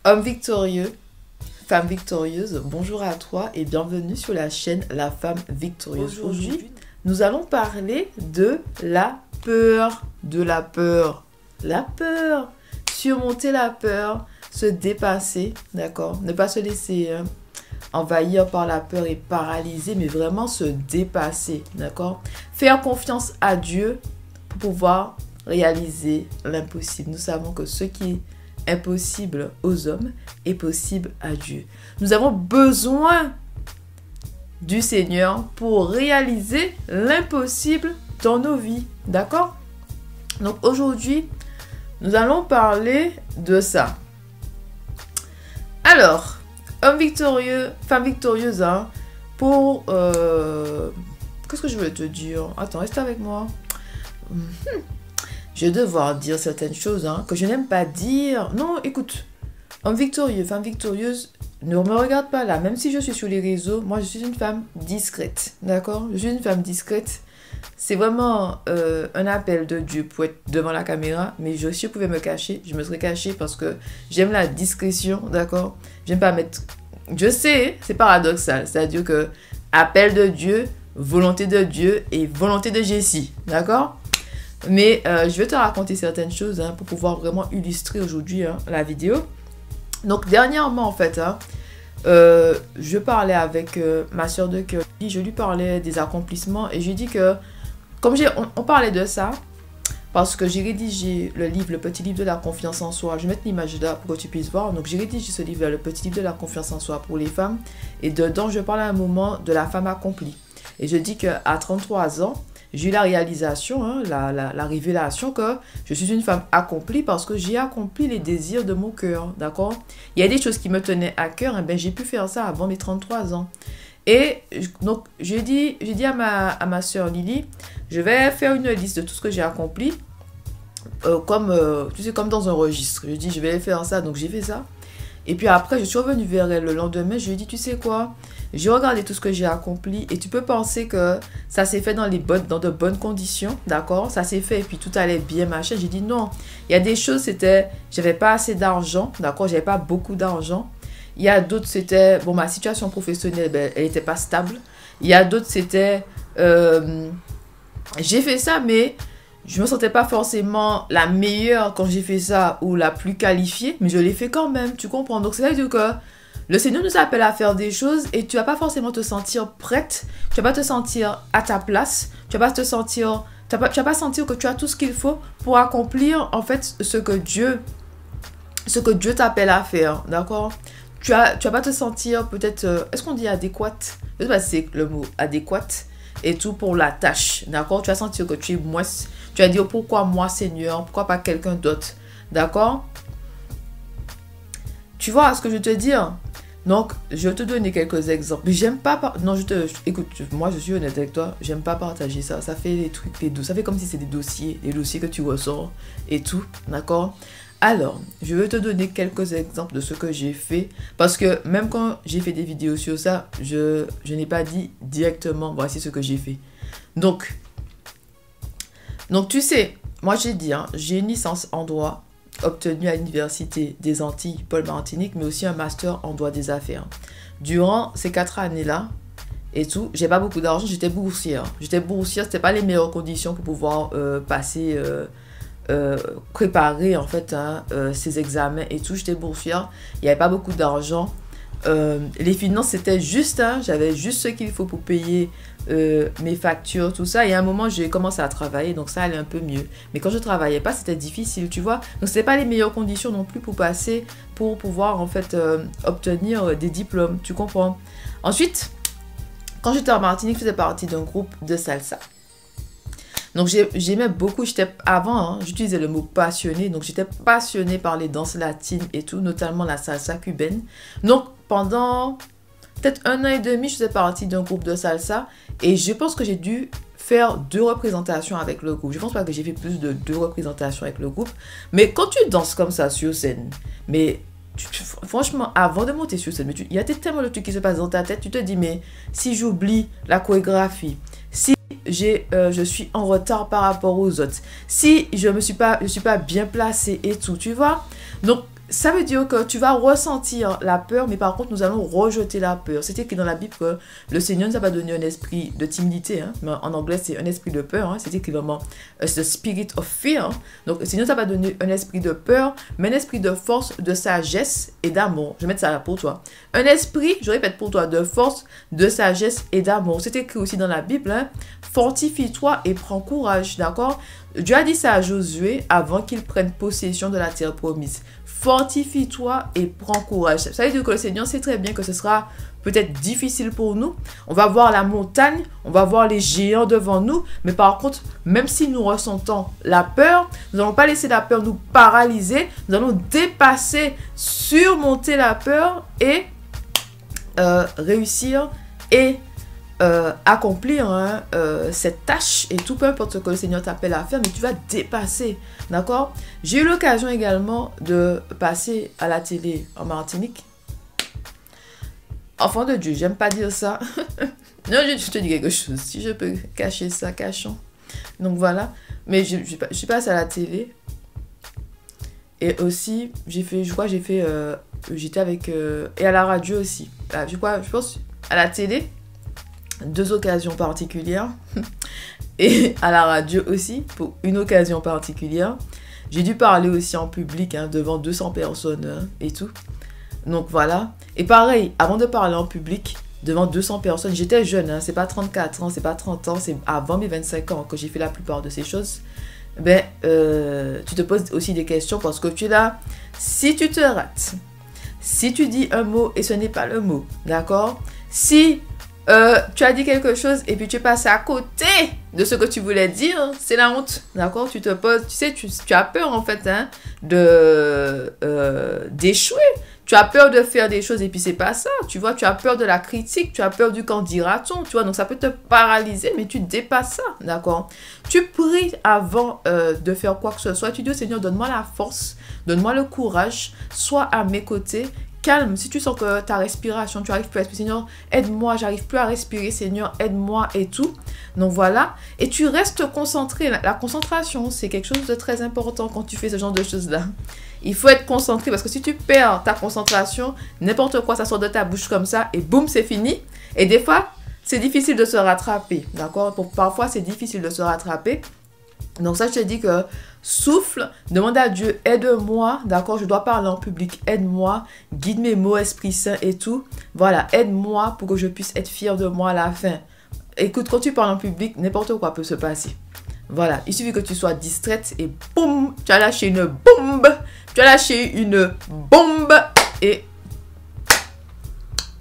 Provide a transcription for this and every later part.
Homme victorieux, femme victorieuse, bonjour à toi et bienvenue sur la chaîne La Femme Victorieuse. Aujourd'hui, nous allons parler de la peur. La peur. Surmonter la peur, se dépasser, d'accord? Ne pas se laisser envahir par la peur et paralyser, mais vraiment se dépasser, d'accord? Faire confiance à Dieu pour pouvoir réaliser l'impossible. Nous savons que ce qui est impossible aux hommes est possible à Dieu. Nous avons besoin du Seigneur pour réaliser l'impossible dans nos vies, d'accord? Donc aujourd'hui, nous allons parler de ça. Alors, homme victorieux, femme victorieuse, hein, pour... qu'est-ce que je voulais te dire? Attends, reste avec moi. Je vais devoir dire certaines choses que je n'aime pas dire. Non, écoute, homme victorieux, femme victorieuse, ne me regarde pas là. Même si je suis sur les réseaux, moi je suis une femme discrète, d'accord? Je suis une femme discrète. C'est vraiment un appel de Dieu pour être devant la caméra. Mais si je pouvais me cacher, je me serais cachée parce que j'aime la discrétion, d'accord? J'aime pas mettre... Je sais, c'est paradoxal. C'est-à-dire que appel de Dieu, volonté de Dieu et volonté de Jessie, d'accord? Mais je vais te raconter certaines choses pour pouvoir vraiment illustrer aujourd'hui la vidéo. Donc dernièrement en fait, je parlais avec ma soeur de cœur. Je lui parlais des accomplissements et je lui ai dit que, comme on parlait de ça, parce que j'ai rédigé le livre, le petit livre de la confiance en soi. Je vais mettre l'image là pour que tu puisses voir. Donc j'ai rédigé ce livre, le petit livre de la confiance en soi pour les femmes. Et dedans, je parle à un moment de la femme accomplie. Et je dis qu'à 33 ans, j'ai eu la réalisation, la révélation que je suis une femme accomplie parce que j'ai accompli les désirs de mon cœur, d'accord? Il y a des choses qui me tenaient à cœur, j'ai pu faire ça avant mes 33 ans. Et donc, j'ai dit à ma soeur Lily, je vais faire une liste de tout ce que j'ai accompli, tu sais, comme dans un registre. Je dis, je vais faire ça, donc j'ai fait ça. Et puis après, je suis revenue vers elle le lendemain, je lui ai dit, tu sais quoi? J'ai regardé tout ce que j'ai accompli et tu peux penser que ça s'est fait dans de bonnes conditions, d'accord? Ça s'est fait et puis tout allait bien, machin. J'ai dit non. Il y a des choses, c'était, j'avais pas assez d'argent, d'accord? J'avais pas beaucoup d'argent. Il y a d'autres, c'était, bon, ma situation professionnelle, elle était pas stable. Il y a d'autres, c'était, j'ai fait ça, mais je me sentais pas forcément la meilleure quand j'ai fait ça ou la plus qualifiée, mais je l'ai fait quand même, tu comprends? Donc, c'est-à-dire que le Seigneur nous appelle à faire des choses et tu vas pas forcément te sentir prête, tu vas pas te sentir à ta place, tu vas pas te sentir, tu vas pas sentir que tu as tout ce qu'il faut pour accomplir en fait ce que Dieu t'appelle à faire, d'accord? Tu vas pas te sentir peut-être, est-ce qu'on dit adéquate? Je sais pas si c'est le mot adéquate et tout pour la tâche, d'accord? Tu vas sentir que tu es moins, tu vas dire pourquoi moi Seigneur, pourquoi pas quelqu'un d'autre, d'accord? Tu vois ce que je veux te dire? Donc, je vais te donner quelques exemples. J'aime pas... Non, écoute, moi, je suis honnête avec toi. J'aime pas partager ça. Ça fait des trucs, ça fait comme si c'est des dossiers que tu ressors et tout, d'accord? Alors, je vais te donner quelques exemples de ce que j'ai fait. Parce que même quand j'ai fait des vidéos sur ça, je n'ai pas dit directement, voici ce que j'ai fait. Donc, tu sais, moi, j'ai dit, j'ai une licence en droit obtenu à l'Université des Antilles, Paul-Martinique, mais aussi un master en droit des affaires. Durant ces 4 années-là, et tout, j'ai pas beaucoup d'argent, j'étais boursière. C'était pas les meilleures conditions pour pouvoir préparer en fait ces examens et tout. J'étais boursière, il n'y avait pas beaucoup d'argent. Les finances, c'était juste, j'avais juste ce qu'il faut pour payer mes factures, tout ça. Et à un moment, j'ai commencé à travailler, donc ça allait un peu mieux. Mais quand je travaillais pas, c'était difficile, tu vois. Donc, c'était pas les meilleures conditions non plus pour pouvoir, en fait, obtenir des diplômes, tu comprends. Ensuite, quand j'étais en Martinique, je faisais partie d'un groupe de salsa. Donc, j'aimais beaucoup, avant, j'utilisais le mot passionné. Donc, j'étais passionnée par les danses latines et tout, notamment la salsa cubaine. Donc, pendant peut-être 1 an et demi, je faisais partie d'un groupe de salsa. Et je pense que j'ai dû faire 2 représentations avec le groupe. Je pense pas que j'ai fait plus de 2 représentations avec le groupe. Mais quand tu danses comme ça sur scène, mais franchement, avant de monter sur scène, il y a tellement de trucs qui se passent dans ta tête. Tu te dis, mais si j'oublie la chorégraphie, si je suis en retard par rapport aux autres, si je suis pas bien placée et tout, tu vois. Donc, ça veut dire que tu vas ressentir la peur, mais par contre, nous allons rejeter la peur. C'est écrit dans la Bible que le Seigneur ne nous a pas donné un esprit de timidité. Hein, mais en anglais, c'est un esprit de peur. Hein, c'est écrit vraiment the spirit of fear. Donc, le Seigneur ne nous a pas donné un esprit de peur, mais un esprit de force, de sagesse et d'amour. Je vais mettre ça là pour toi. Un esprit, je répète pour toi, de force, de sagesse et d'amour. C'est écrit aussi dans la Bible. Hein, fortifie-toi et prends courage. D'accord? Dieu a dit ça à Josué avant qu'il prenne possession de la terre promise. Fortifie-toi et prends courage. Ça veut dire que le Seigneur sait très bien que ce sera peut-être difficile pour nous. On va voir la montagne, on va voir les géants devant nous. Mais par contre, même si nous ressentons la peur, nous n'allons pas laisser la peur nous paralyser. Nous allons dépasser, surmonter la peur et réussir et accomplir hein, cette tâche et tout, peu importe ce que le Seigneur t'appelle à faire, mais tu vas dépasser, d'accord? J'ai eu l'occasion également de passer à la télé en Martinique. Enfant de Dieu, j'aime pas dire ça. Non, je te dis quelque chose, si je peux cacher ça, cachons. Donc voilà, mais je suis passée à la télé et aussi j'étais avec et à la radio aussi. Je pense à la télé. 2 occasions particulières et à la radio aussi pour une occasion particulière. J'ai dû parler aussi en public hein, devant 200 personnes hein, et tout. Donc voilà. Et pareil, avant de parler en public devant 200 personnes, j'étais jeune, hein, c'est pas 34 ans, c'est pas 30 ans, c'est avant mes 25 ans que j'ai fait la plupart de ces choses. Ben, tu te poses aussi des questions parce que tu es là. Si tu te rates, si tu dis un mot et ce n'est pas le mot, d'accord? Si tu as dit quelque chose et puis tu es passé à côté de ce que tu voulais dire, c'est la honte, d'accord? Tu te poses, tu sais, tu as peur en fait hein, d'échouer. Tu as peur de faire des choses et puis c'est pas ça, tu vois, tu as peur de la critique, tu as peur du qu'en dira-t-on, tu vois, donc ça peut te paralyser, mais tu dépasses ça, d'accord? Tu pries avant de faire quoi que ce soit, tu dis au Seigneur, donne-moi la force, donne-moi le courage, sois à mes côtés, calme, si tu sens que ta respiration, tu n'arrives plus à respirer, Seigneur, aide-moi, j'arrive plus à respirer, Seigneur, aide-moi et tout. Donc voilà, et tu restes concentré. La concentration, c'est quelque chose de très important quand tu fais ce genre de choses-là. Il faut être concentré parce que si tu perds ta concentration, n'importe quoi, ça sort de ta bouche comme ça et boum, c'est fini. Et des fois, c'est difficile de se rattraper, d'accord? Parfois, c'est difficile de se rattraper. Donc ça, je te dis que souffle, demande à Dieu, aide-moi, d'accord, je dois parler en public, aide-moi, guide mes mots, Esprit Saint et tout. Voilà, aide-moi pour que je puisse être fier de moi à la fin. Écoute, quand tu parles en public, n'importe quoi peut se passer. Voilà, il suffit que tu sois distraite et boum, tu as lâché une bombe, tu as lâché une bombe et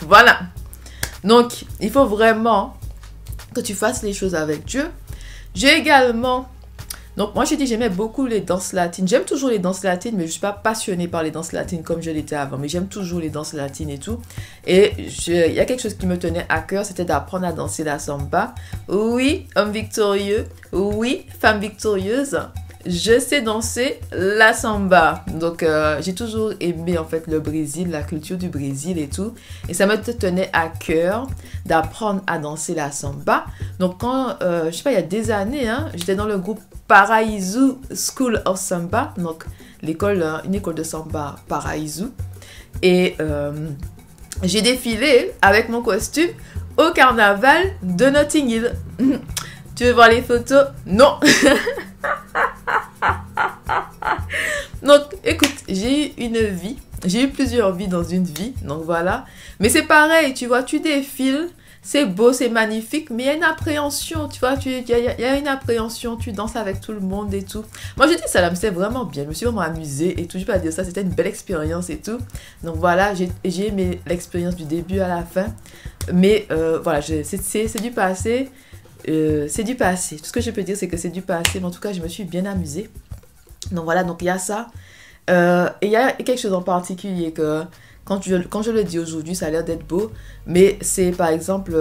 voilà. Donc, il faut vraiment que tu fasses les choses avec Dieu. J'ai également... Donc, moi, j'ai dit j'aimais beaucoup les danses latines. J'aime toujours les danses latines, mais je ne suis pas passionnée par les danses latines comme je l'étais avant. Mais j'aime toujours les danses latines et tout. Et il y a quelque chose qui me tenait à cœur, c'était d'apprendre à danser la samba. Oui, homme victorieux. Oui, femme victorieuse. Je sais danser la samba. Donc, j'ai toujours aimé, en fait, le Brésil, la culture du Brésil et tout. Et ça me tenait à cœur d'apprendre à danser la samba. Donc, quand, je sais pas, il y a des années, hein, j'étais dans le groupe Paraíso School of Samba. Donc, une école de samba Paraíso. Et j'ai défilé avec mon costume au carnaval de Notting Hill. Tu veux voir les photos? Non. Donc, écoute, j'ai eu une vie. J'ai eu plusieurs vies dans une vie. Donc, voilà. Mais c'est pareil, tu vois, tu défiles. C'est beau, c'est magnifique. Mais il y a une appréhension, tu vois. Il y a une appréhension. Tu danses avec tout le monde et tout. Moi, j'ai dit ça, là, mais c'est vraiment bien. Je me suis vraiment amusée et tout. Je peux pas dire ça. C'était une belle expérience et tout. Donc, voilà. J'ai aimé l'expérience du début à la fin. Mais, voilà. C'est du passé. C'est du passé. Tout ce que je peux dire, c'est que c'est du passé. Mais en tout cas, je me suis bien amusée. Donc voilà, donc il y a ça. Et il y a quelque chose en particulier que quand je le dis aujourd'hui, ça a l'air d'être beau. Mais c'est par exemple...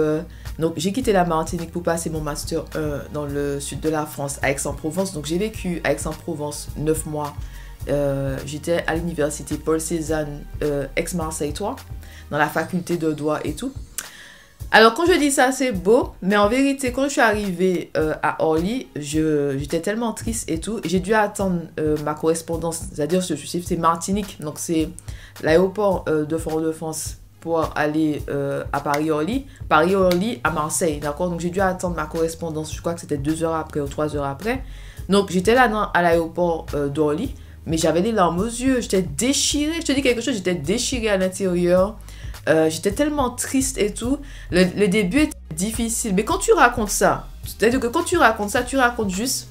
donc j'ai quitté la Martinique pour passer mon master 1 dans le sud de la France, à Aix-en-Provence. Donc j'ai vécu à Aix-en-Provence 9 mois. J'étais à l'université Paul Cézanne Aix-Marseille 3, dans la faculté de droit et tout. Alors, quand je dis ça, c'est beau, mais en vérité, quand je suis arrivée à Orly, j'étais tellement triste et tout. J'ai dû attendre ma correspondance, c'est-à-dire c'est Martinique, donc c'est l'aéroport de Fort-de-France pour aller à Paris-Orly, Paris-Orly à Marseille, d'accord? Donc, j'ai dû attendre ma correspondance, je crois que c'était 2 heures après ou 3 heures après. Donc, j'étais là à l'aéroport d'Orly, mais j'avais les larmes aux yeux, j'étais déchirée. Je te dis quelque chose, j'étais déchirée à l'intérieur. J'étais tellement triste et tout. Le début était difficile. Mais quand tu racontes ça, c'est-à-dire que quand tu racontes ça, tu racontes juste...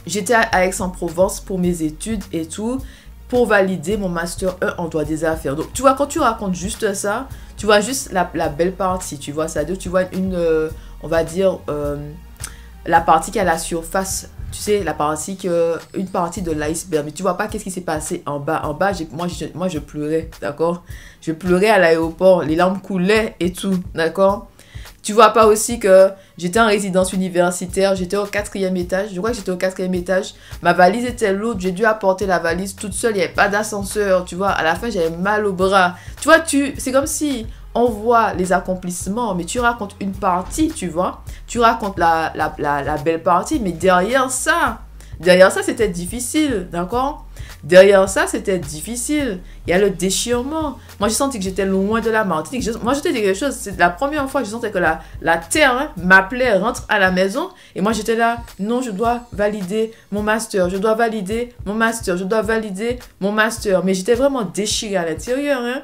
j'étais à Aix-en-Provence pour mes études et tout, pour valider mon Master 1 en droit des affaires. Donc, tu vois, quand tu racontes juste ça, tu vois juste la belle partie, tu vois. C'est-à-dire tu vois on va dire, la partie qui est à la surface. Tu sais, une partie de l'iceberg, mais tu vois pas qu'est-ce qui s'est passé en bas. En bas, moi, je pleurais, d'accord? Je pleurais à l'aéroport, les larmes coulaient et tout, d'accord? Tu vois pas aussi que j'étais en résidence universitaire, j'étais au 4e étage, je crois que j'étais au 4e étage. Ma valise était lourde, j'ai dû apporter la valise toute seule, il n'y avait pas d'ascenseur, tu vois. À la fin, j'avais mal au bras. Tu vois, c'est comme si on voit les accomplissements, mais tu racontes une partie, tu vois. Tu racontes la belle partie, mais derrière ça, c'était difficile, d'accord? Derrière ça, c'était difficile. Il y a le déchirement. Moi, j'ai senti que j'étais loin de la Martinique. Moi, je te dis quelque chose. C'est la première fois que je sentais que la terre m'appelait, rentre à la maison. Et moi, j'étais là. Non, je dois valider mon master. Je dois valider mon master. Je dois valider mon master. Mais j'étais vraiment déchirée à l'intérieur. Hein.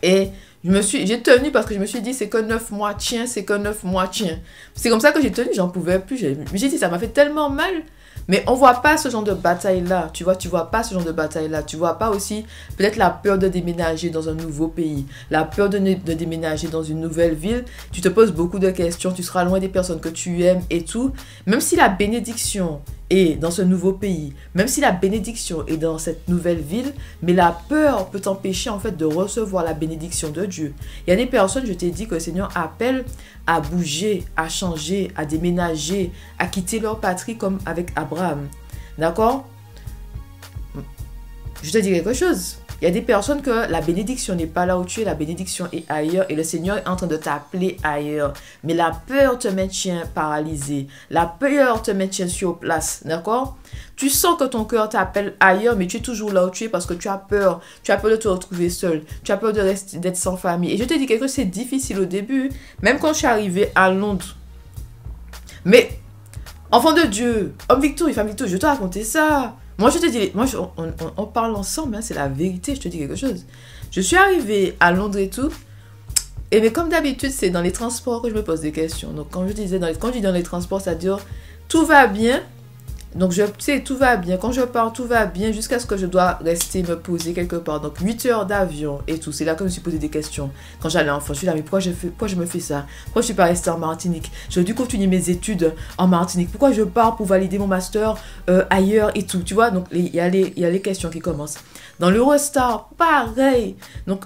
Et j'ai tenu parce que je me suis dit, c'est que 9 mois, tiens, c'est que 9 mois, tiens. C'est comme ça que j'ai tenu, j'en pouvais plus. J'ai dit, ça m'a fait tellement mal. Mais on voit pas ce genre de bataille-là, tu vois pas ce genre de bataille-là. Tu vois pas aussi peut-être la peur de déménager dans un nouveau pays, la peur de déménager dans une nouvelle ville. Tu te poses beaucoup de questions, tu seras loin des personnes que tu aimes et tout. Même si la bénédiction est dans ce nouveau pays, même si la bénédiction est dans cette nouvelle ville, mais la peur peut t'empêcher en fait de recevoir la bénédiction de Dieu. Il y a des personnes, je t'ai dit, que le Seigneur appelle à bouger, à changer, à déménager, à quitter leur patrie comme avec Abraham. D'accord? Je te dis quelque chose. Il y a des personnes que la bénédiction n'est pas là où tu es, la bénédiction est ailleurs et le Seigneur est en train de t'appeler ailleurs. Mais la peur te maintient paralysé. La peur te maintient sur place. D'accord? Tu sens que ton cœur t'appelle ailleurs, mais tu es toujours là où tu es parce que tu as peur. Tu as peur de te retrouver seul. Tu as peur d'être sans famille. Et je te dis quelque chose, c'est difficile au début. Même quand je suis arrivée à Londres. Mais, enfant de Dieu, homme Victor et femme Victor, je te racontais ça. Moi, je te dis, on parle ensemble, hein, c'est la vérité, je te dis quelque chose. Je suis arrivée à Londres et tout. Et mais comme d'habitude, c'est dans les transports que je me pose des questions. Donc, quand je dis dans les transports, ça dure, tout va bien. Donc, tu sais, tout va bien. Quand je pars, tout va bien jusqu'à ce que je dois rester me poser quelque part. Donc, 8 heures d'avion et tout. C'est là que je me suis posé des questions. Quand j'allais en France, je suis là, mais pourquoi je me fais ça? Pourquoi je ne suis pas restée en Martinique? J'aurais dû continuer mes études en Martinique. Pourquoi je pars pour valider mon master ailleurs et tout? Tu vois, donc, il y a les questions qui commencent. Dans l'Eurostar, pareil. Donc,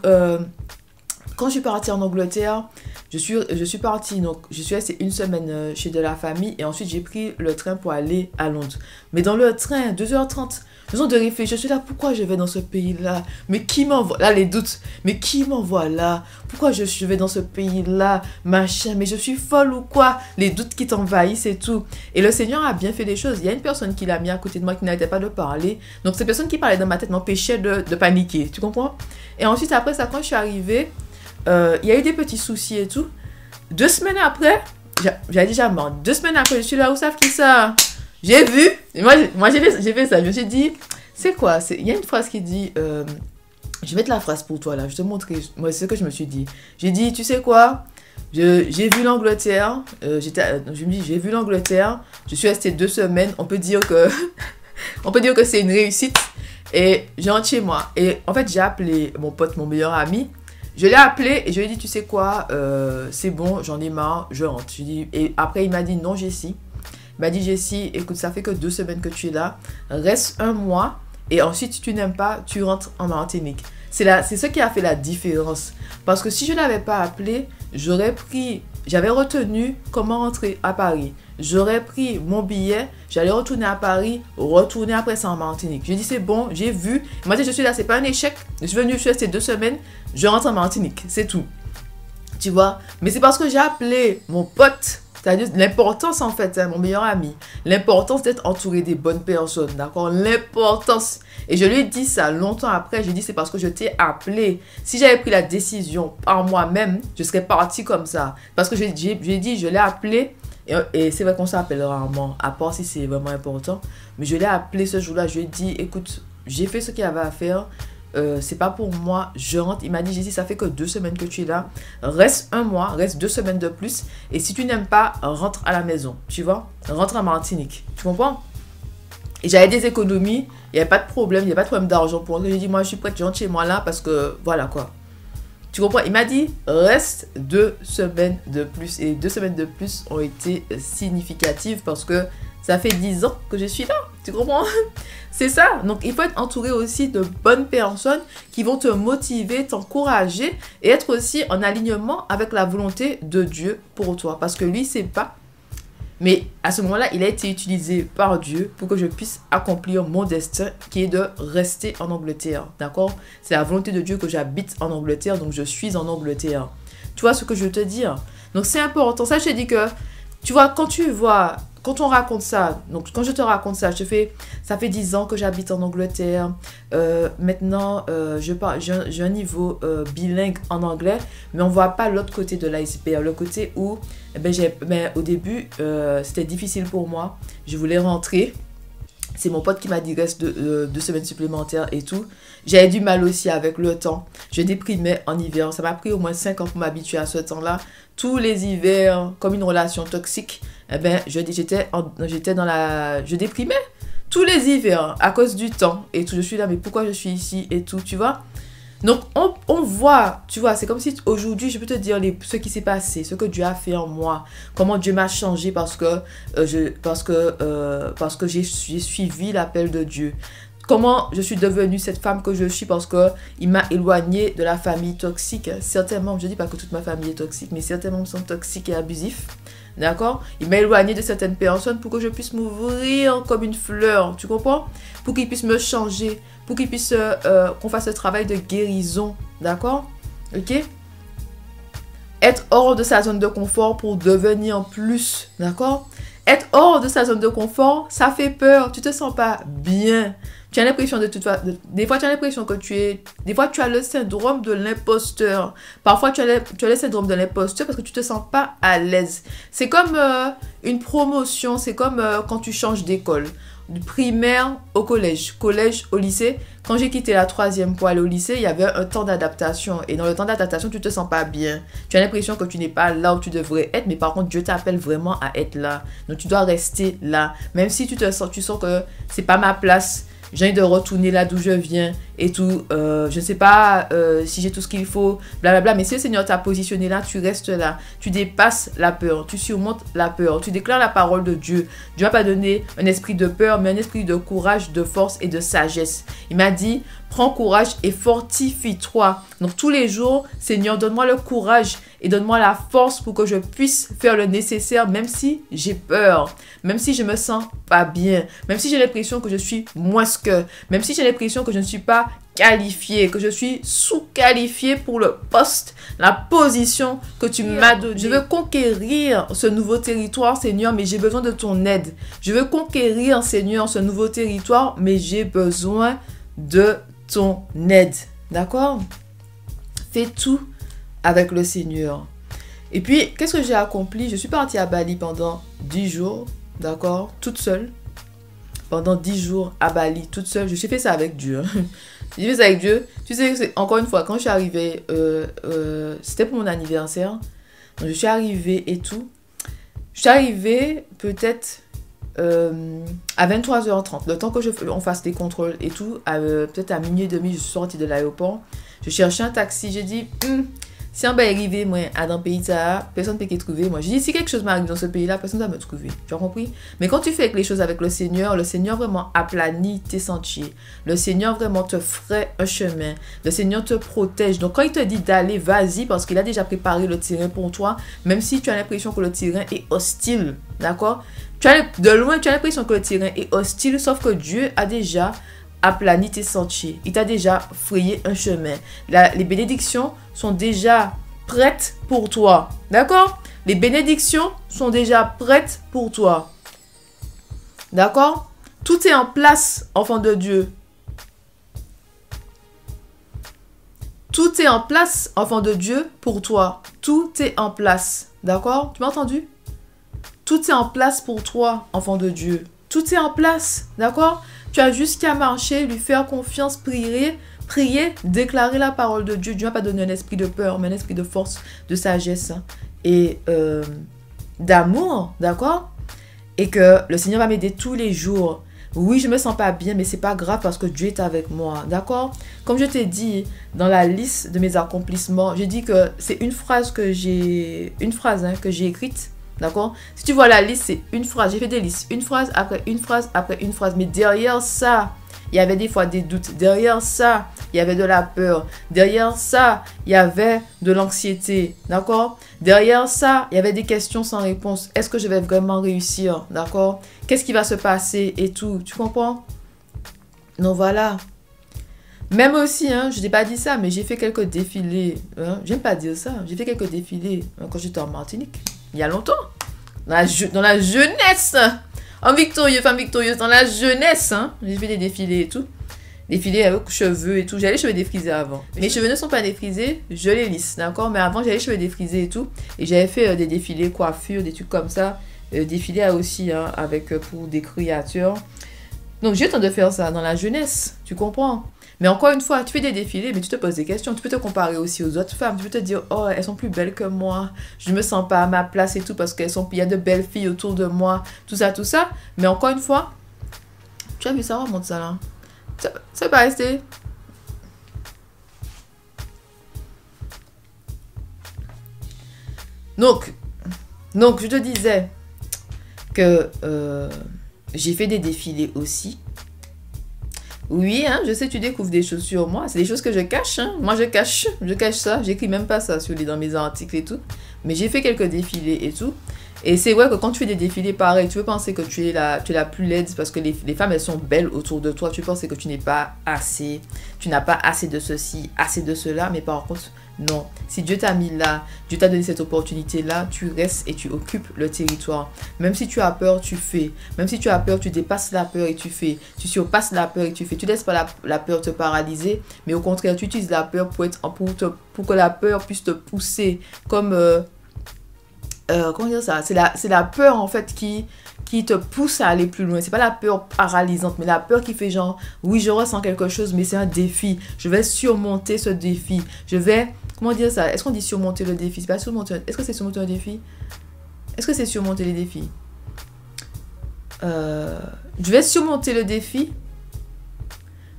quand je suis partie en Angleterre, je suis partie, donc je suis restée une semaine chez de la famille et ensuite j'ai pris le train pour aller à Londres. Mais dans le train, 2h30, besoin de réfléchir, je suis là, pourquoi je vais dans ce pays-là? Mais qui m'envoie? Là, les doutes, mais qui m'envoie là? Pourquoi je vais dans ce pays-là? Machin, mais je suis folle ou quoi? Les doutes qui t'envahissent et tout. Et le Seigneur a bien fait les choses. Il y a une personne qui l'a mis à côté de moi qui n'arrêtait pas de parler. Donc, cette personne qui parlait dans ma tête m'empêchait de paniquer. Tu comprends? Et ensuite, après ça, quand je suis arrivée, il y a eu des petits soucis et tout. 2 semaines après, j'avais déjà marre. 2 semaines après, je suis là, où savent qui ça? J'ai vu. Et moi j'ai fait ça. Je me suis dit, c'est quoi? Il y a une phrase qui dit, je vais mettre la phrase pour toi là, je vais te montrer. Moi, c'est ce que je me suis dit. J'ai dit, tu sais quoi? J'ai vu l'Angleterre. Je me dis, j'ai vu l'Angleterre. Je suis restée 2 semaines. On peut dire que c'est une réussite. Et je rentre chez moi. Et en fait, j'ai appelé mon pote, mon meilleur ami. Je l'ai appelé et je lui ai dit, tu sais quoi, c'est bon, j'en ai marre, je rentre. Et après, il m'a dit, non, Jessie. Il m'a dit, Jessie, écoute, ça fait que 2 semaines que tu es là. Reste 1 mois et ensuite, si tu n'aimes pas, tu rentres en Martinique. C'est ce qui a fait la différence. Parce que si je ne l'avais pas appelé, j'avais retenu comment rentrer à Paris. J'aurais pris mon billet, j'allais retourner à Paris, retourner après ça en Martinique. J'ai dit, c'est bon, j'ai vu. Il m'a dit, je suis là, c'est pas un échec. Je suis venue, je suis restée 2 semaines, je rentre en Martinique, c'est tout. Tu vois? Mais c'est parce que j'ai appelé mon pote, c'est-à-dire l'importance en fait, hein, mon meilleur ami, l'importance d'être entouré des bonnes personnes, d'accord? L'importance. Et je lui ai dit ça longtemps après, j'ai dit c'est parce que je t'ai appelé. Si j'avais pris la décision par moi-même, je serais partie comme ça. Parce que j'ai dit, je l'ai appelé, et c'est vrai qu'on s'appelle rarement, à part si c'est vraiment important. Mais je l'ai appelé ce jour-là, je lui ai dit, écoute, j'ai fait ce qu'il y avait à faire. C'est pas pour moi, je rentre. Il m'a dit, Jessie, ça fait que 2 semaines que tu es là. Reste 1 mois, reste 2 semaines de plus. Et si tu n'aimes pas, rentre à la maison. Tu vois? Rentre à Martinique. Tu comprends? Et j'avais des économies. Il n'y avait pas de problème. Il n'y avait pas de problème d'argent pour moi. J'ai dit, moi, je suis prête, je rentre chez moi là parce que voilà quoi. Tu comprends? Il m'a dit, reste 2 semaines de plus. Et 2 semaines de plus ont été significatives parce que ça fait 10 ans que je suis là. Tu comprends? C'est ça. Donc, il faut être entouré aussi de bonnes personnes qui vont te motiver, t'encourager et être aussi en alignement avec la volonté de Dieu pour toi. Parce que lui, c'est pas. Mais à ce moment-là, il a été utilisé par Dieu pour que je puisse accomplir mon destin qui est de rester en Angleterre. D'accord? C'est la volonté de Dieu que j'habite en Angleterre, donc je suis en Angleterre. Tu vois ce que je veux te dire? Donc, c'est important. Ça, je te dis que, tu vois, quand on raconte ça, donc quand je te raconte ça, ça fait 10 ans que j'habite en Angleterre. Maintenant, j'ai un niveau bilingue en anglais, mais on ne voit pas l'autre côté de l'iceberg. Le côté où, au début, c'était difficile pour moi. Je voulais rentrer. C'est mon pote qui m'a dit reste 2 semaines supplémentaires et tout. J'avais du mal aussi avec le temps. Je déprimais en hiver. Ça m'a pris au moins 5 ans pour m'habituer à ce temps-là. Tous les hivers, comme une relation toxique, je déprimais tous les hivers à cause du temps et tout. Je suis là, mais pourquoi je suis ici et tout, tu vois? Donc, on voit, tu vois, c'est comme si aujourd'hui, je peux te dire ce qui s'est passé, ce que Dieu a fait en moi, comment Dieu m'a changé parce que j'ai suivi l'appel de Dieu. Comment je suis devenue cette femme que je suis parce qu'il m'a éloignée de la famille toxique. Certains membres, je ne dis pas que toute ma famille est toxique, mais certains membres sont toxiques et abusifs. D'accord? Il m'a éloignée de certaines personnes pour que je puisse m'ouvrir comme une fleur. Tu comprends? Pour qu'ils puissent me changer. Pour qu'ils puissent qu'on fasse le travail de guérison. D'accord? Ok? Être hors de sa zone de confort pour devenir plus. D'accord? Être hors de sa zone de confort, ça fait peur. Tu te sens pas bien. Tu as l'impression des fois, tu as l'impression que des fois, tu as le syndrome de l'imposteur. Parfois, tu as le syndrome de l'imposteur parce que tu te sens pas à l'aise. C'est comme une promotion. C'est comme quand tu changes d'école. Du primaire au collège au lycée. Quand j'ai quitté la 3e pour aller au lycée, il y avait un temps d'adaptation. Et dans le temps d'adaptation, tu te sens pas bien. Tu as l'impression que tu n'es pas là où tu devrais être. Mais par contre, Dieu t'appelle vraiment à être là. Donc, tu dois rester là. Même si tu sens que c'est pas ma place. J'ai envie de retourner là d'où je viens et tout. Je ne sais pas si j'ai tout ce qu'il faut, blablabla. Mais si le Seigneur t'a positionné là, tu restes là. Tu dépasses la peur. Tu surmontes la peur. Tu déclares la parole de Dieu. Dieu n'a pas donné un esprit de peur, mais un esprit de courage, de force et de sagesse. Il m'a dit, prends courage et fortifie-toi. Donc tous les jours, Seigneur, donne-moi le courage et donne-moi la force pour que je puisse faire le nécessaire, même si j'ai peur, même si je me sens pas bien, même si j'ai l'impression que je suis moins que, même si j'ai l'impression que je ne suis pas qualifiée, que je suis sous-qualifiée pour le poste, la position que tu m'as donnée. Je veux conquérir ce nouveau territoire, Seigneur, mais j'ai besoin de ton aide. Je veux conquérir, Seigneur, ce nouveau territoire, mais j'ai besoin de ton aide. D'accord? Fais tout avec le Seigneur. Et puis, qu'est-ce que j'ai accompli? Je suis partie à Bali pendant 10 jours, d'accord? Toute seule. Pendant 10 jours à Bali, toute seule. Je suis fait ça avec Dieu. J'ai fait ça avec Dieu. Tu sais, encore une fois, quand je suis arrivée, c'était pour mon anniversaire. Donc, je suis arrivée et tout. Je suis arrivée peut-être à 23h30. Le temps que on fasse des contrôles et tout, peut-être à minuit et demi, je suis sortie de l'aéroport. Je cherchais un taxi. J'ai dit, si on va arriver, moi, à dans le pays, personne ne peut trouver. Moi, j'ai dit, si quelque chose m'arrive dans ce pays-là, personne ne va me trouver. Tu as compris? Mais quand tu fais les choses avec le Seigneur vraiment aplanit tes sentiers. Le Seigneur vraiment te ferait un chemin. Le Seigneur te protège. Donc, quand il te dit d'aller, vas-y, parce qu'il a déjà préparé le terrain pour toi, même si tu as l'impression que le terrain est hostile. D'accord? De loin, tu as l'impression que le terrain est hostile, sauf que Dieu a déjà aplani tes sentiers. Il t'a déjà frayé un chemin. Les bénédictions sont déjà prêtes pour toi. D'accord? Les bénédictions sont déjà prêtes pour toi. D'accord? Tout est en place, enfant de Dieu. Tout est en place, enfant de Dieu, pour toi. Tout est en place. D'accord? Tu m'as entendu? Tout est en place pour toi, enfant de Dieu. Tout est en place. D'accord? Tu as juste qu'à marcher, lui faire confiance, prier, déclarer la parole de Dieu. Dieu n'a pas donné un esprit de peur, mais un esprit de force, de sagesse et d'amour. D'accord? Et que le Seigneur va m'aider tous les jours. Oui, je me sens pas bien, mais c'est pas grave parce que Dieu est avec moi. D'accord? Comme je t'ai dit dans la liste de mes accomplissements, j'ai dit que c'est une phrase que j'ai écrite. D'accord? Si tu vois la liste, c'est une phrase. J'ai fait des listes. Une phrase après une phrase après une phrase. Mais derrière ça, il y avait des fois des doutes. Derrière ça, il y avait de la peur. Derrière ça, il y avait de l'anxiété. D'accord? Derrière ça, il y avait des questions sans réponse. Est-ce que je vais vraiment réussir? D'accord? Qu'est-ce qui va se passer et tout? Tu comprends? Donc voilà. Même aussi, je n'ai pas dit ça, mais j'ai fait quelques défilés. J'aime pas dire ça. J'ai fait quelques défilés quand j'étais en Martinique. Il y a longtemps. Dans la jeunesse. En victorieux, femme victorieuse, dans la jeunesse. J'ai fait des défilés et tout. Défilés avec cheveux et tout. J'avais les cheveux défrisés avant. Mes cheveux ne sont pas défrisés, je les lisse, d'accord? Mais avant, j'avais les cheveux défrisés et tout. Et j'avais fait des défilés, coiffures, des trucs comme ça. Défilés aussi, pour des créatures. Donc, j'ai le temps de faire ça dans la jeunesse. Tu comprends? Mais encore une fois, tu fais des défilés, mais tu te poses des questions. Tu peux te comparer aussi aux autres femmes. Tu peux te dire, oh, elles sont plus belles que moi. Je me sens pas à ma place et tout parce qu'il y a de belles filles autour de moi. Tout ça, tout ça. Mais encore une fois, tu as vu ça, remonte ça là. Ça va pas rester. Donc, je te disais que j'ai fait des défilés aussi. Oui, je sais, tu découvres des choses sur moi. C'est des choses que je cache. Moi, je cache ça. J'écris même pas ça dans mes articles et tout. Mais j'ai fait quelques défilés et tout. Et c'est vrai que quand tu fais des défilés pareils, tu peux penser que tu es la plus laide parce que les femmes, elles sont belles autour de toi. Tu peux penser que tu n'es pas assez. Tu n'as pas assez de ceci, assez de cela. Mais par contre, non. Si Dieu t'a mis là, Dieu t'a donné cette opportunité-là, tu restes et tu occupes le territoire. Même si tu as peur, tu fais. Même si tu as peur, tu dépasses la peur et tu fais. Tu surpasses la peur et tu fais. Tu ne laisses pas la peur te paralyser. Mais au contraire, tu utilises la peur pour que la peur puisse te pousser comme... comment dire ça? C'est la peur en fait qui te pousse à aller plus loin. C'est pas la peur paralysante, mais la peur qui fait genre, oui, je ressens quelque chose, mais c'est un défi. Je vais surmonter ce défi. Je vais, comment dire ça? Est-ce qu'on dit surmonter le défi? C'est pas surmonter. Est-ce que c'est surmonter un défi? Est-ce que c'est surmonter les défis? Je vais surmonter le défi.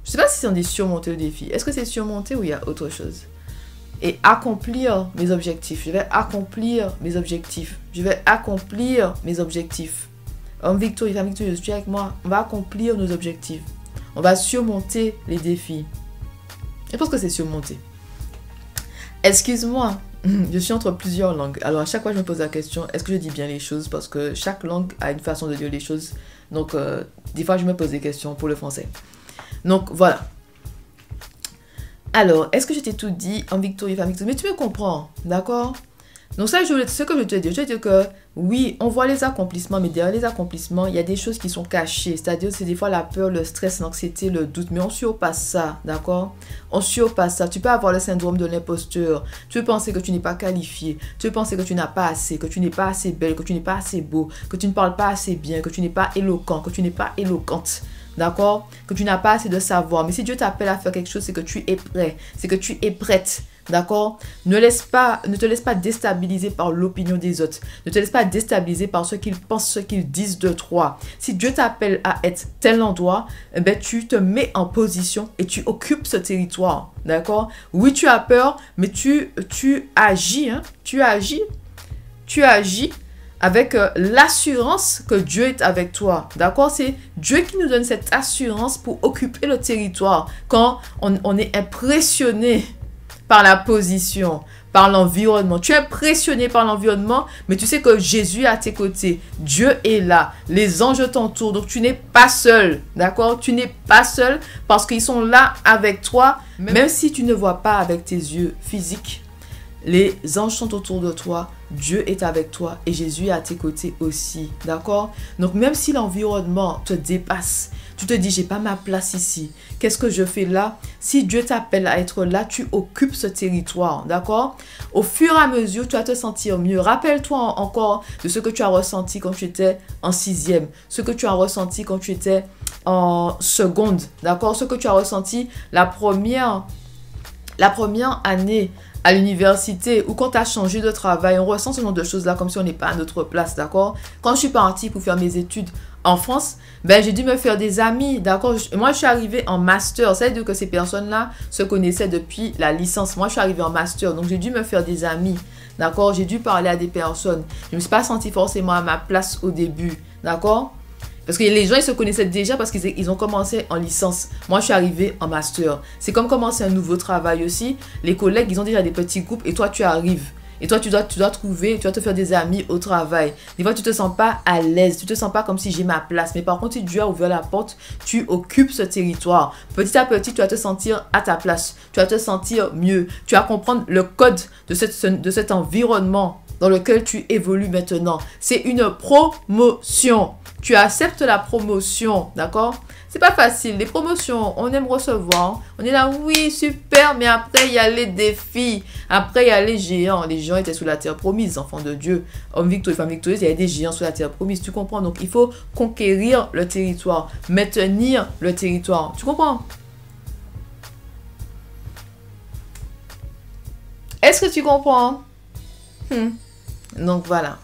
Je sais pas si on dit surmonter le défi. Est-ce que c'est surmonter ou il y a autre chose? Et accomplir mes objectifs. Je vais accomplir mes objectifs. Je vais accomplir mes objectifs. Homme victorieux, femme victorieuse, tu es avec moi. On va accomplir nos objectifs. On va surmonter les défis. Je pense que c'est surmonter. Excuse-moi, je suis entre plusieurs langues. Alors à chaque fois, je me pose la question, est-ce que je dis bien les choses? Parce que chaque langue a une façon de dire les choses. Donc, des fois, je me pose des questions pour le français. Donc, voilà. Alors, est-ce que je t'ai tout dit en victorieux, femme victorieuse? Mais tu me comprends, d'accord? Donc ça, ce que je te dis, je te dis que oui, on voit les accomplissements, mais derrière les accomplissements, il y a des choses qui sont cachées. C'est-à-dire, c'est des fois la peur, le stress, l'anxiété, le doute, mais on surpasse ça, d'accord? On surpasse ça. Tu peux avoir le syndrome de l'imposteur. Tu peux penser que tu n'es pas qualifié. Tu peux penser que tu n'as pas assez, que tu n'es pas assez belle, que tu n'es pas assez beau, que tu ne parles pas assez bien, que tu n'es pas éloquent, que tu n'es pas éloquente. D'accord? Que tu n'as pas assez de savoir. Mais si Dieu t'appelle à faire quelque chose, c'est que tu es prêt. C'est que tu es prête. D'accord? Ne te laisse pas déstabiliser par l'opinion des autres. Ne te laisse pas déstabiliser par ce qu'ils pensent, ce qu'ils disent de toi. Si Dieu t'appelle à être tel endroit, tu te mets en position et tu occupes ce territoire. D'accord? Oui, tu as peur, mais tu agis. Tu agis avec l'assurance que Dieu est avec toi. D'accord? C'est Dieu qui nous donne cette assurance pour occuper le territoire. Quand on est impressionné par la position, par l'environnement. Tu es impressionné par l'environnement, mais tu sais que Jésus est à tes côtés. Dieu est là. Les anges t'entourent. Donc, tu n'es pas seul. D'accord? Tu n'es pas seul parce qu'ils sont là avec toi. Même si tu ne vois pas avec tes yeux physiques, Les anges sont autour de toi, Dieu est avec toi et Jésus est à tes côtés aussi, d'accord? Donc même si l'environnement te dépasse, tu te dis, j'ai pas ma place ici, qu'est-ce que je fais là? Si Dieu t'appelle à être là, tu occupes ce territoire, d'accord? Au fur et à mesure, tu vas te sentir mieux. Rappelle-toi encore de ce que tu as ressenti quand tu étais en sixième, ce que tu as ressenti quand tu étais en seconde, d'accord? Ce que tu as ressenti la première année à l'université ou quand tu as changé de travail, on ressent ce genre de choses-là comme si on n'est pas à notre place, d'accord? Quand je suis partie pour faire mes études en France, ben, j'ai dû me faire des amis, d'accord? Moi, je suis arrivée en master. Ça veut dire que ces personnes-là se connaissaient depuis la licence. Moi, je suis arrivée en master, donc j'ai dû me faire des amis, d'accord? J'ai dû parler à des personnes. Je ne me suis pas sentie forcément à ma place au début, d'accord? Parce que les gens, ils se connaissaient déjà parce qu'ils ont commencé en licence. Moi, je suis arrivée en master. C'est comme commencer un nouveau travail aussi. Les collègues, ils ont déjà des petits groupes et toi, tu arrives. Et toi, tu dois te faire des amis au travail. Des fois, tu ne te sens pas à l'aise. Tu ne te sens pas comme si j'ai ma place. Mais par contre, si Dieu a ouvert la porte, tu occupes ce territoire. Petit à petit, tu vas te sentir à ta place. Tu vas te sentir mieux. Tu vas comprendre le code de cet environnement dans lequel tu évolues maintenant. C'est une promotion. Tu acceptes la promotion, d'accord? C'est pas facile. Les promotions, on aime recevoir. On est là, oui, super, mais après, il y a les défis. Après, il y a les géants. Les géants étaient sous la terre promise, enfants de Dieu. Hommes victorieux, femmes victorieuses, il y a des géants sous la terre promise. Tu comprends? Donc, il faut conquérir le territoire, maintenir le territoire. Tu comprends? Est-ce que tu comprends? Donc, voilà.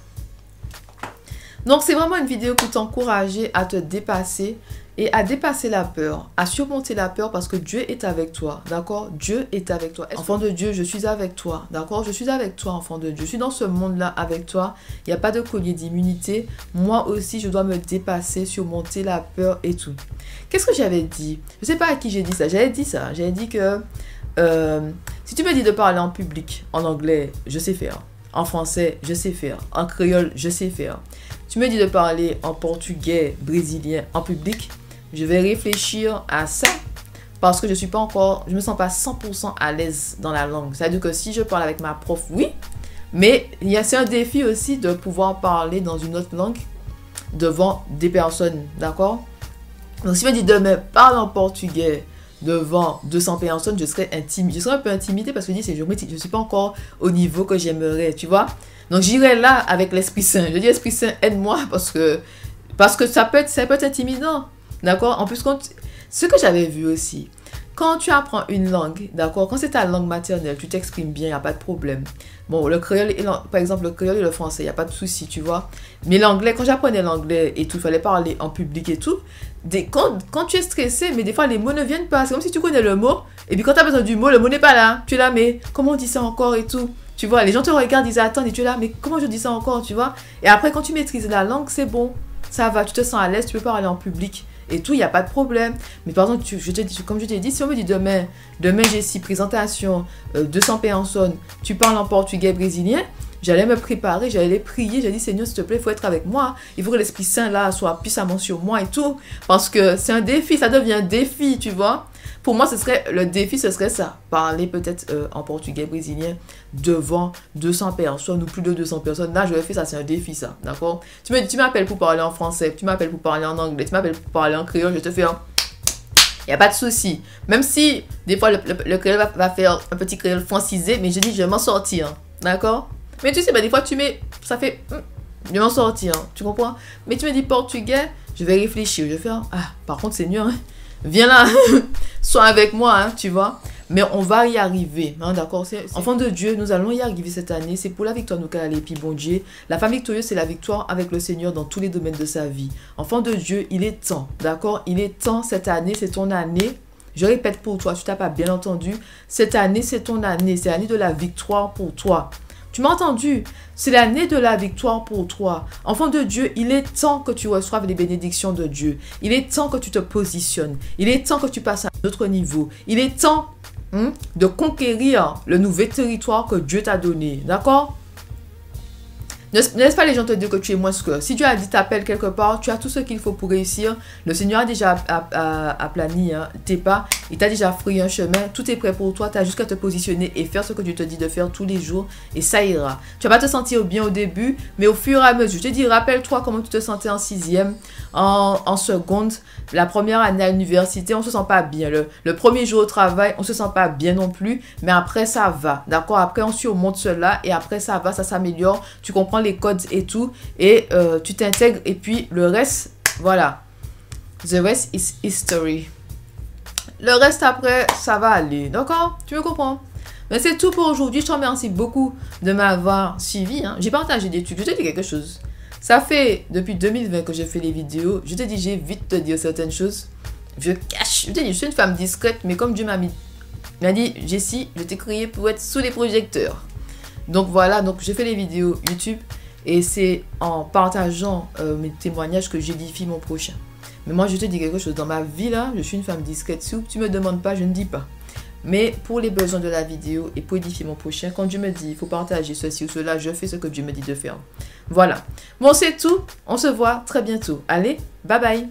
Donc, c'est vraiment une vidéo pour t'encourager à te dépasser et à dépasser la peur, à surmonter la peur parce que Dieu est avec toi, d'accord? Dieu est avec toi. Enfant de Dieu, je suis avec toi, d'accord? Je suis avec toi, enfant de Dieu. Je suis dans ce monde-là avec toi. Il n'y a pas de collier d'immunité. Moi aussi, je dois me dépasser, surmonter la peur et tout. Qu'est-ce que j'avais dit? Je ne sais pas à qui j'ai dit ça. J'avais dit ça. J'avais dit que si tu me dis de parler en public, en anglais, je sais faire. En français, je sais faire. En créole, je sais faire. Tu me dis de parler en portugais brésilien en public, je vais réfléchir à ça parce que je me sens pas 100% à l'aise dans la langue. C'est-à-dire que si je parle avec ma prof, oui, mais c'est un défi aussi de pouvoir parler dans une autre langue devant des personnes, d'accord? Donc si tu me dis de me parler en portugais devant 200 personnes, je serais intimidée. Je serais un peu intimidée parce que je ne suis pas encore au niveau que j'aimerais, tu vois? Donc, j'irai là avec l'Esprit Saint. Je dis, Esprit Saint, aide-moi parce que ça peut être intimidant. D'accord? En plus, ce que j'avais vu aussi, quand tu apprends une langue, d'accord? Quand c'est ta langue maternelle, tu t'exprimes bien, il n'y a pas de problème. Bon, le créole, par exemple, le créole et le français, il n'y a pas de souci, tu vois? Mais l'anglais, quand j'apprenais l'anglais et tout, il fallait parler en public et tout, quand tu es stressé, mais des fois, les mots ne viennent pas. C'est comme si tu connais le mot, et puis quand tu as besoin du mot, le mot n'est pas là. Tu es là, mais comment on dit ça encore et tout? Tu vois, les gens te regardent, ils attendent et tu es là, mais comment je dis ça encore, tu vois? Et après, quand tu maîtrises la langue, c'est bon, ça va, tu te sens à l'aise, tu peux parler en public et tout, il n'y a pas de problème. Mais par exemple, comme je t'ai dit, si on me dit demain j'ai 6 présentations, 200 personnes, tu parles en portugais brésilien, j'allais me préparer, j'allais prier, j'ai dit Seigneur, s'il te plaît, il faut être avec moi, il faut que l'Esprit Saint là soit puissamment sur moi et tout, parce que c'est un défi, ça devient un défi, tu vois? Pour moi, le défi, ce serait ça. Parler peut-être en portugais brésilien devant 200 personnes ou plus de 200 personnes. Là, je le fais, ça, c'est un défi, ça. D'accord? Tu m'appelles pour parler en français, tu m'appelles pour parler en anglais, tu m'appelles pour parler en créole, je te fais un... Il n'y a pas de souci. Même si, des fois, le créole va faire un petit créole francisé, mais je dis, je vais m'en sortir. D'accord? Mais tu sais, des fois, ça fait... Je vais m'en sortir. Tu comprends? Mais tu me dis portugais, je vais réfléchir. Je vais faire... Ah, par contre, Seigneur... Viens là, sois avec moi, hein, tu vois. Mais on va y arriver, hein, d'accord? Enfant de Dieu, nous allons y arriver cette année. C'est pour la victoire, nous, qu'à aller, puis bon Dieu. La femme victorieuse, c'est la victoire avec le Seigneur dans tous les domaines de sa vie. Enfant de Dieu, il est temps, d'accord? Il est temps, cette année, c'est ton année. Je répète pour toi, tu t'as pas bien entendu. Cette année, c'est ton année. C'est l'année de la victoire pour toi. Tu m'as entendu? C'est l'année de la victoire pour toi. Enfant de Dieu, il est temps que tu reçoives les bénédictions de Dieu. Il est temps que tu te positionnes. Il est temps que tu passes à un autre niveau. Il est temps de conquérir le nouveau territoire que Dieu t'a donné. D'accord? N'est-ce pas les gens te disent que tu es moins que. Si Dieu a dit t'appelles quelque part, tu as tout ce qu'il faut pour réussir. Le Seigneur a déjà aplani tes pas. Il t'a déjà frayé un chemin. Tout est prêt pour toi. Tu as juste qu'à te positionner et faire ce que Dieu te dit de faire tous les jours. Et ça ira. Tu vas pas te sentir bien au début, mais au fur et à mesure. Je te dis, rappelle-toi comment tu te sentais en 6e, en seconde. La première année à l'université, on se sent pas bien. Le premier jour au travail, on se sent pas bien non plus. Mais après, ça va. D'accord? Après, on surmonte cela et après, ça va, ça s'améliore. Tu comprends les codes et tout. Et tu t'intègres. Et puis, le reste, voilà. The rest is history. Le reste après, ça va aller. D'accord? Tu me comprends? Mais c'est tout pour aujourd'hui. Je te remercie beaucoup de m'avoir suivi. J'ai partagé des trucs. Je te dis quelque chose. Ça fait depuis 2020 que je fais les vidéos. Je te dis, j'évite de dire certaines choses. Je cache. Je te dis, je suis une femme discrète. Mais comme Dieu m'a dit, Jessie, je t'ai créé pour être sous les projecteurs. Donc voilà. Donc je fais les vidéos YouTube. Et c'est en partageant mes témoignages que j'édifie mon prochain. Mais moi, je te dis quelque chose. Dans ma vie, là, je suis une femme discrète. Si tu me demandes pas, je ne dis pas. Mais pour les besoins de la vidéo et pour édifier mon prochain, quand Dieu me dit, il faut partager ceci ou cela, je fais ce que Dieu me dit de faire. Voilà. Bon, c'est tout. On se voit très bientôt. Allez, bye bye.